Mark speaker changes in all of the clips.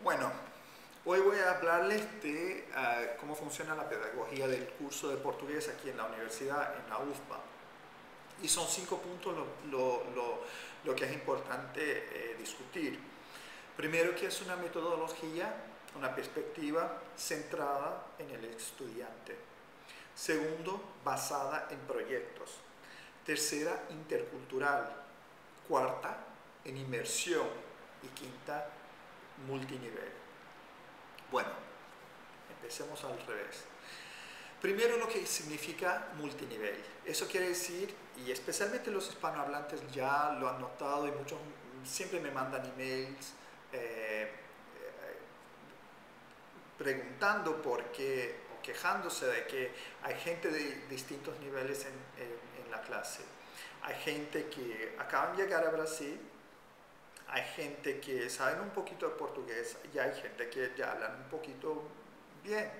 Speaker 1: Bueno, hoy voy a hablarles de cómo funciona la pedagogía del curso de portugués aquí en la universidad, en la UFPA. Y son 5 puntos lo que es importante discutir. Primero, que es una metodología, una perspectiva centrada en el estudiante. Segundo, basada en proyectos. Tercera, intercultural. Cuarta, en inmersión. Y quinta, multinivel. Bueno, empecemos al revés. Primero, lo que significa multinivel. Eso quiere decir, y especialmente los hispanohablantes ya lo han notado y muchos siempre me mandan emails preguntando por qué o quejándose de que hay gente de distintos niveles en la clase. Hay gente que acaban de llegar a Brasil, hay gente que saben un poquito de portugués y hay gente que ya hablan un poquito bien.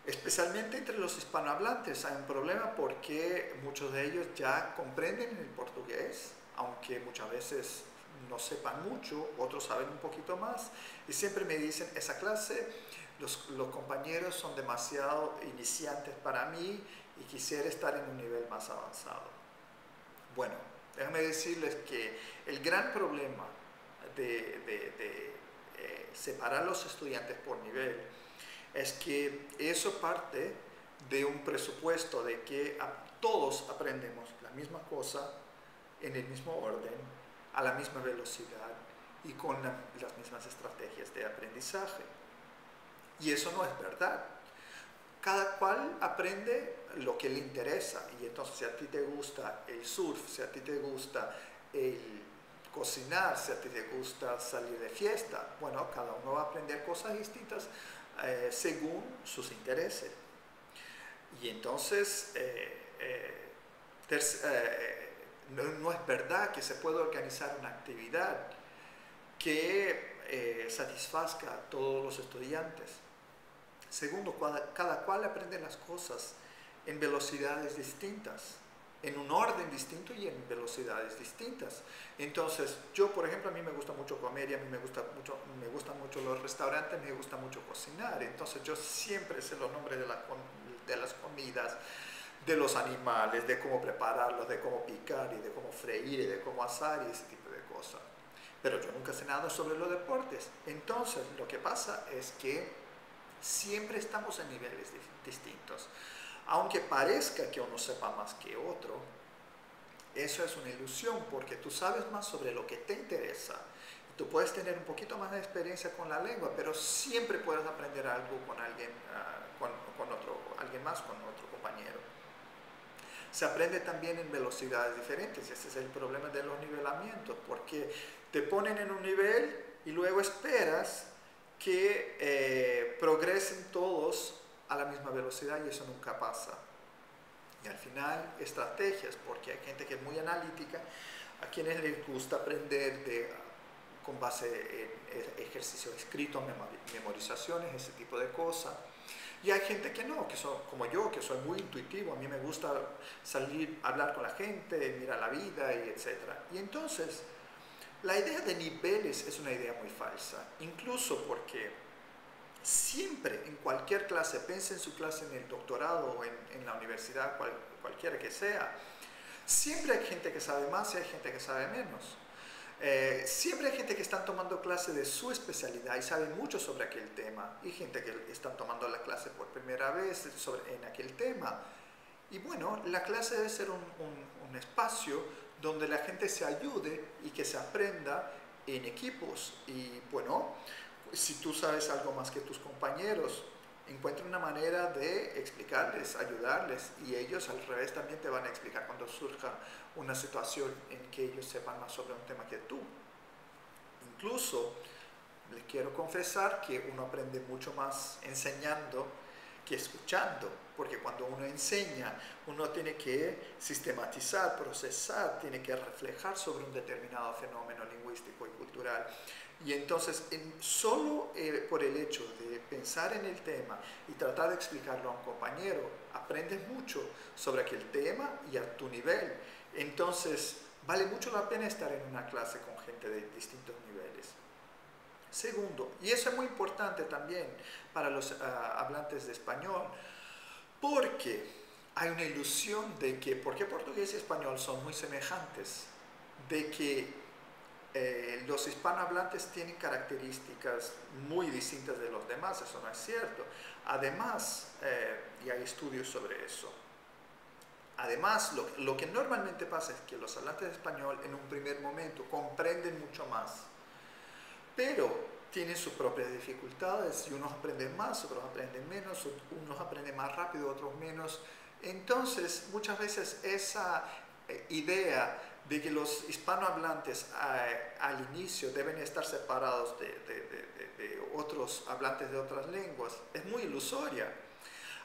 Speaker 1: Especialmente entre los hispanohablantes hay un problema porque muchos de ellos ya comprenden el portugués, aunque muchas veces no sepan mucho, otros saben un poquito más, y siempre me dicen, esa clase, los compañeros son demasiado iniciantes para mí y quisiera estar en un nivel más avanzado. Bueno, déjame decirles que el gran problema de separar a los estudiantes por nivel es que eso parte de un presupuesto de que todos aprendemos la misma cosa en el mismo orden, a la misma velocidad y con las mismas estrategias de aprendizaje. Y eso no es verdad. Cada cual aprende lo que le interesa, y entonces si a ti te gusta el surf, si a ti te gusta el cocinar, si a ti te gusta salir de fiesta, bueno, cada uno va a aprender cosas distintas según sus intereses. Y entonces no es verdad que se pueda organizar una actividad que satisfazca a todos los estudiantes. Segundo, cada cual aprende las cosas en velocidades distintas, en un orden distinto y en velocidades distintas. Entonces, yo, por ejemplo, a mí me gusta mucho comer y a mí me gustan mucho los restaurantes, me gusta mucho cocinar. Entonces, yo siempre sé los nombres de las comidas, de los animales, de cómo prepararlos, de cómo picar y de cómo freír y de cómo asar y ese tipo de cosas. Pero yo nunca sé nada sobre los deportes. Entonces, lo que pasa es que siempre estamos en niveles distintos. Aunque parezca que uno sepa más que otro, eso es una ilusión, porque tú sabes más sobre lo que te interesa. Tú puedes tener un poquito más de experiencia con la lengua, pero siempre puedes aprender algo con alguien, alguien más, con otro compañero. Se aprende también en velocidades diferentes, y ese es el problema de los nivelamientos, porque te ponen en un nivel y luego esperas que progresen todos a la misma velocidad, y eso nunca pasa. Y al final, estrategias, porque hay gente que es muy analítica, a quienes les gusta aprender con base en ejercicio escrito, memorizaciones, ese tipo de cosas. Y hay gente que no, que son como yo, que soy muy intuitivo, a mí me gusta salir a hablar con la gente, mirar la vida, y etc. Y entonces, la idea de niveles es una idea muy falsa, incluso porque siempre en cualquier clase, pense en su clase en el doctorado o en la universidad, cualquiera que sea, siempre hay gente que sabe más y hay gente que sabe menos. Siempre hay gente que está tomando clase de su especialidad y sabe mucho sobre aquel tema, y gente que está tomando la clase por primera vez en aquel tema. Y bueno, la clase debe ser un espacio donde la gente se ayude y que se aprenda en equipos. Y bueno, si tú sabes algo más que tus compañeros, encuentra una manera de explicarles, ayudarles, y ellos al revés también te van a explicar cuando surja una situación en que ellos sepan más sobre un tema que tú. Incluso les quiero confesar que uno aprende mucho más enseñando que escuchando, porque cuando uno enseña, uno tiene que sistematizar, procesar, tiene que reflejar sobre un determinado fenómeno lingüístico y cultural. Y entonces, solo por el hecho de pensar en el tema y tratar de explicarlo a un compañero, aprendes mucho sobre aquel tema y a tu nivel. Entonces, vale mucho la pena estar en una clase con gente de distintos niveles. Segundo, y eso es muy importante también para los hablantes de español, porque hay una ilusión de que, porque portugués y español son muy semejantes, de que los hispanohablantes tienen características muy distintas de los demás. Eso no es cierto. Además, y hay estudios sobre eso, además lo que normalmente pasa es que los hablantes de español en un primer momento comprenden mucho más, pero tienen sus propias dificultades, y unos aprenden más, otros aprenden menos, unos aprenden más rápido, otros menos. Entonces, muchas veces esa idea de que los hispanohablantes al inicio deben estar separados de otros hablantes de otras lenguas es muy ilusoria.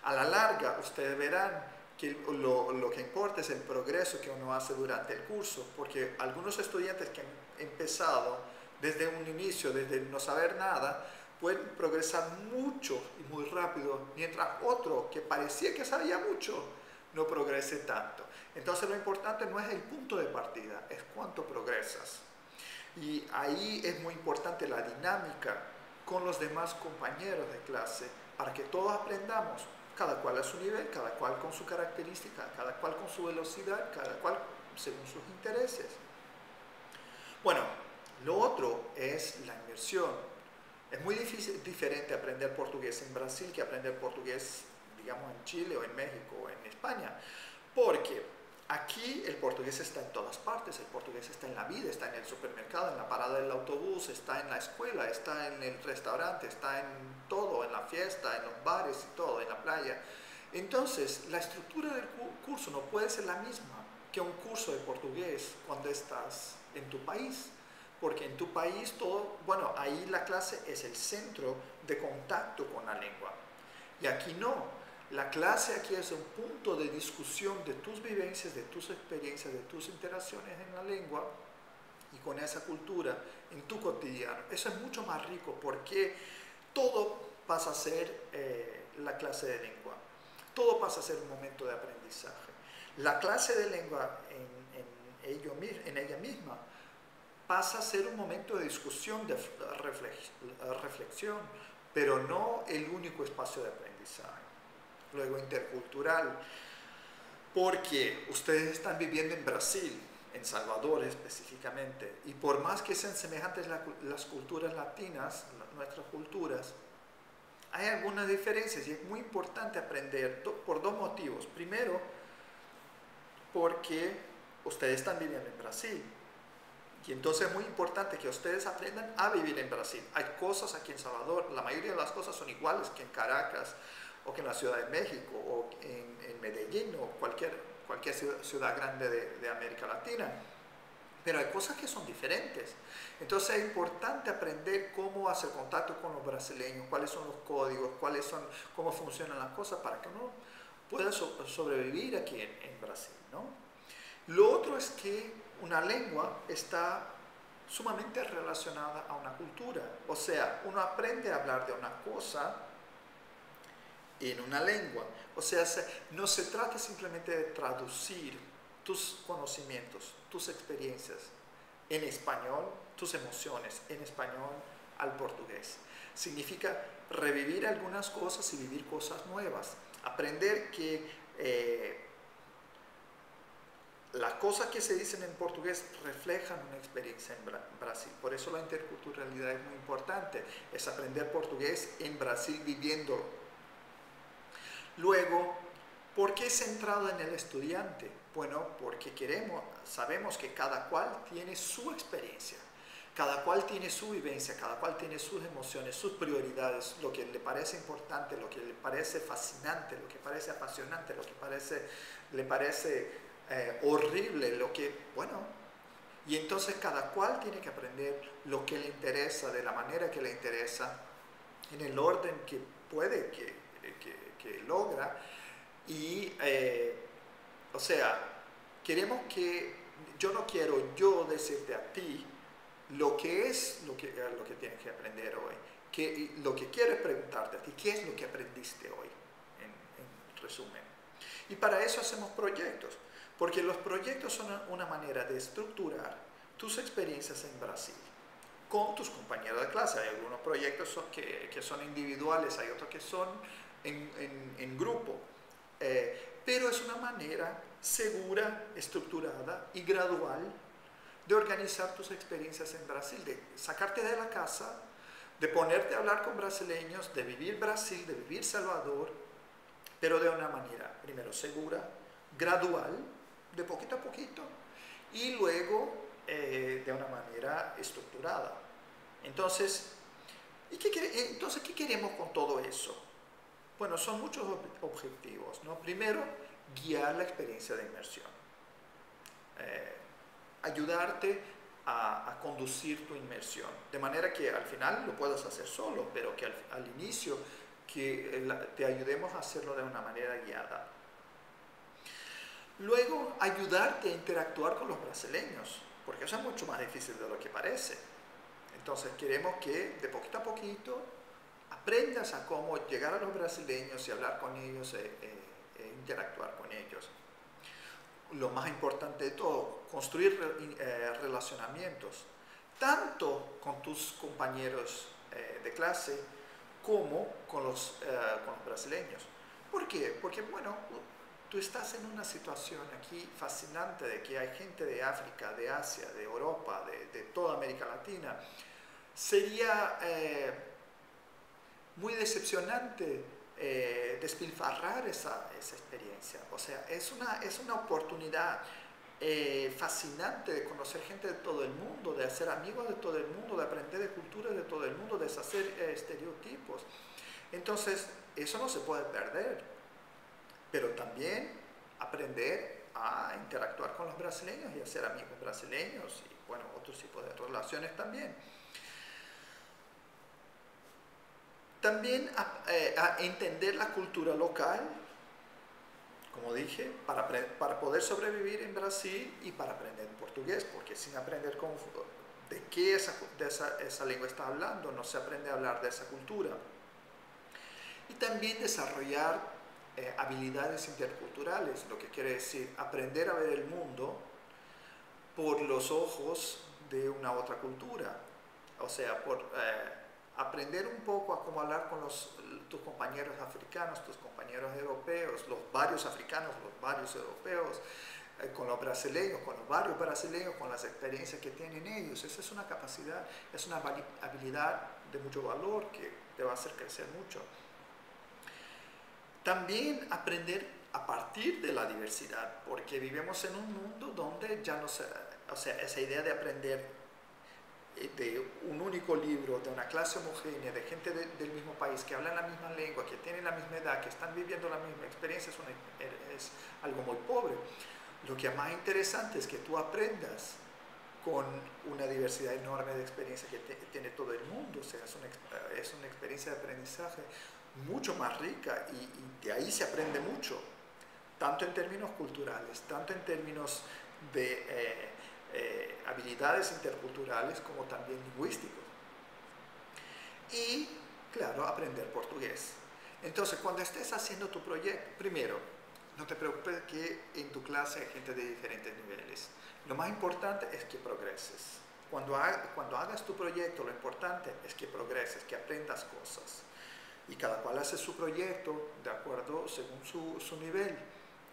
Speaker 1: A la larga, ustedes verán que lo que importa es el progreso que uno hace durante el curso, porque algunos estudiantes que han empezado desde un inicio, desde no saber nada, pueden progresar mucho y muy rápido, mientras otro que parecía que sabía mucho no progrese tanto. Entonces lo importante no es el punto de partida, es cuánto progresas. Y ahí es muy importante la dinámica con los demás compañeros de clase para que todos aprendamos, cada cual a su nivel, cada cual con su característica, cada cual con su velocidad, cada cual según sus intereses. Bueno, lo otro es la inmersión. Es muy diferente aprender portugués en Brasil que aprender portugués, digamos, en Chile o en México o en España, porque aquí el portugués está en todas partes. El portugués está en la vida, está en el supermercado, en la parada del autobús, está en la escuela, está en el restaurante, está en todo, en la fiesta, en los bares y todo, en la playa. Entonces, la estructura del curso no puede ser la misma que un curso de portugués cuando estás en tu país, porque en tu país todo, bueno, ahí la clase es el centro de contacto con la lengua, y aquí no. La clase aquí es un punto de discusión de tus vivencias, de tus experiencias, de tus interacciones en la lengua y con esa cultura en tu cotidiano. Eso es mucho más rico, porque todo pasa a ser la clase de lengua, todo pasa a ser un momento de aprendizaje. La clase de lengua en ella misma pasa a ser un momento de discusión, de reflexión, pero no el único espacio de aprendizaje. Luego, intercultural, porque ustedes están viviendo en Brasil, en Salvador específicamente, y por más que sean semejantes las culturas latinas, nuestras culturas, hay algunas diferencias, y es muy importante aprender por dos motivos. Primero, porque ustedes están viviendo en Brasil, y entonces es muy importante que ustedes aprendan a vivir en Brasil. Hay cosas aquí en Salvador, la mayoría de las cosas son iguales que en Caracas, o que en la Ciudad de México, o en Medellín, o cualquier ciudad grande de América Latina. Pero hay cosas que son diferentes. Entonces es importante aprender cómo hacer contacto con los brasileños, cuáles son los códigos, cómo funcionan las cosas, para que uno pueda sobrevivir aquí en Brasil, ¿no? Lo otro es que una lengua está sumamente relacionada a una cultura. O sea, uno aprende a hablar de una cosa en una lengua. O sea, no se trata simplemente de traducir tus conocimientos, tus experiencias en español, tus emociones en español al portugués. Significa revivir algunas cosas y vivir cosas nuevas. Aprender que las cosas que se dicen en portugués reflejan una experiencia en Brasil. Por eso la interculturalidad es muy importante. Es aprender portugués en Brasil viviéndolo. Luego, ¿por qué centrado en el estudiante? Bueno, porque sabemos que cada cual tiene su experiencia, cada cual tiene su vivencia, cada cual tiene sus emociones, sus prioridades, lo que le parece importante, lo que le parece fascinante, lo que parece apasionante, lo que le parece horrible, y entonces cada cual tiene que aprender lo que le interesa, de la manera que le interesa, en el orden que puede, que logra. Y o sea, yo no quiero decirte a ti lo que tienes que aprender hoy, lo que quiero es preguntarte a ti, ¿qué es lo que aprendiste hoy? En resumen. Y para eso hacemos proyectos, porque los proyectos son una manera de estructurar tus experiencias en Brasil con tus compañeros de clase. Hay algunos proyectos que son individuales, hay otros que son en grupo. Pero es una manera segura, estructurada y gradual de organizar tus experiencias en Brasil, de sacarte de la casa, de ponerte a hablar con brasileños, de vivir Brasil, de vivir Salvador, pero de una manera, primero, segura, gradual, de poquito a poquito, y luego de una manera estructurada. Entonces, ¿qué queremos con todo eso? Bueno, son muchos objetivos, ¿no? Primero, guiar la experiencia de inmersión. Ayudarte a conducir tu inmersión, de manera que al final lo puedas hacer solo, pero que al inicio te ayudemos a hacerlo de una manera guiada. Luego, ayudarte a interactuar con los brasileños, porque eso es mucho más difícil de lo que parece. Entonces, queremos que de poquito a poquito aprendas a cómo llegar a los brasileños y hablar con ellos e interactuar con ellos. Lo más importante de todo, construir relacionamientos, tanto con tus compañeros de clase como con los brasileños. ¿Por qué? Porque, bueno, tú estás en una situación aquí fascinante de que hay gente de África, de Asia, de Europa, de toda América Latina. Sería muy decepcionante despilfarrar esa experiencia. O sea, es una oportunidad fascinante de conocer gente de todo el mundo, de hacer amigos de todo el mundo, de aprender de culturas de todo el mundo, de deshacer estereotipos. Entonces, eso no se puede perder, pero también aprender a interactuar con los brasileños y hacer amigos brasileños y, bueno, otros tipos de relaciones también. También a entender la cultura local, como dije, para poder sobrevivir en Brasil y para aprender portugués, porque sin aprender de qué esa lengua está hablando, no se aprende a hablar de esa cultura. Y también desarrollar habilidades interculturales, lo que quiere decir aprender a ver el mundo por los ojos de una otra cultura, o sea, aprender un poco a cómo hablar con tus compañeros africanos, tus compañeros europeos, los varios africanos, los varios europeos, con los brasileños, con los varios brasileños, con las experiencias que tienen ellos. Esa es una capacidad, es una habilidad de mucho valor que te va a hacer crecer mucho. También aprender a partir de la diversidad, porque vivimos en un mundo donde ya no se, o sea, esa idea de aprender de un único libro, de una clase homogénea, de gente del mismo país, que hablan la misma lengua, que tienen la misma edad, que están viviendo la misma experiencia, es algo muy pobre. Lo que es más interesante es que tú aprendas con una diversidad enorme de experiencias que tiene todo el mundo, o sea, es una experiencia de aprendizaje mucho más rica y de ahí se aprende mucho, tanto en términos culturales, tanto en términos de habilidades interculturales como también lingüísticos. Y, claro, aprender portugués. Entonces, cuando estés haciendo tu proyecto, primero, no te preocupes que en tu clase hay gente de diferentes niveles. Lo más importante es que progreses. Cuando hagas tu proyecto, lo importante es que progreses, que aprendas cosas. Y cada cual hace su proyecto de acuerdo según su nivel,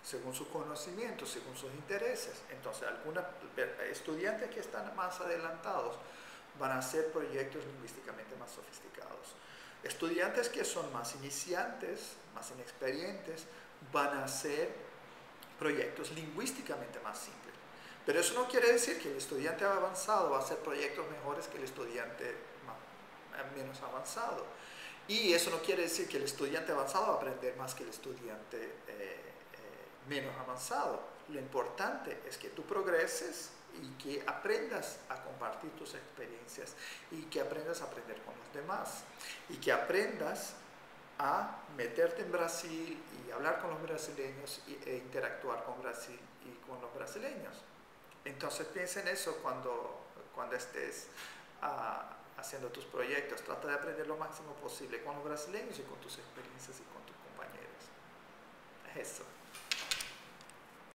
Speaker 1: según sus conocimientos, según sus intereses. Entonces, algunos estudiantes que están más adelantados van a hacer proyectos lingüísticamente más sofisticados. Estudiantes que son más iniciantes, más inexperientes, van a hacer proyectos lingüísticamente más simples. Pero eso no quiere decir que el estudiante avanzado va a hacer proyectos mejores que el estudiante menos avanzado. Y eso no quiere decir que el estudiante avanzado va a aprender más que el estudiante menos avanzado. Lo importante es que tú progreses y que aprendas a compartir tus experiencias y que aprendas a aprender con los demás y que aprendas a meterte en Brasil y hablar con los brasileños e interactuar con Brasil y con los brasileños. Entonces piensa en eso cuando estés haciendo tus proyectos. Trata de aprender lo máximo posible con los brasileños y con tus experiencias y con tus compañeros. Es eso.